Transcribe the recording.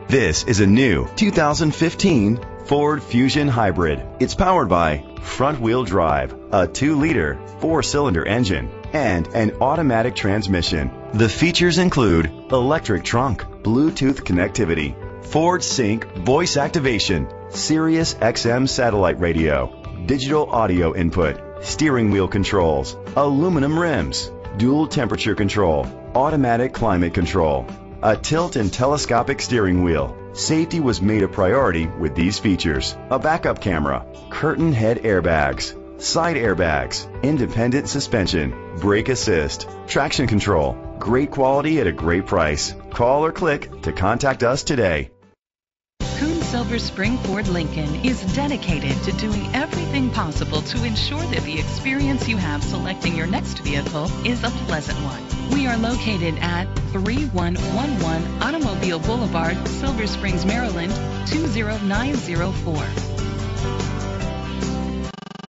This is a new 2015 Ford Fusion Hybrid. It's powered by front-wheel drive, a 2-liter, 4-cylinder engine, and an automatic transmission. The features include electric trunk, Bluetooth connectivity, Ford Sync voice activation, Sirius XM satellite radio, digital audio input, steering wheel controls, aluminum rims, dual temperature control, automatic climate control, a tilt and telescopic steering wheel. Safety was made a priority with these features: a backup camera, curtain head airbags, side airbags, independent suspension, brake assist, traction control. Great quality at a great price. Call or click to contact us today. Kuhn Silver Spring Ford Lincoln is dedicated to doing everything possible to ensure that the experience you have selecting your next vehicle is a pleasant one. We are located at 3111 Automobile Boulevard, Silver Springs, Maryland, 20904.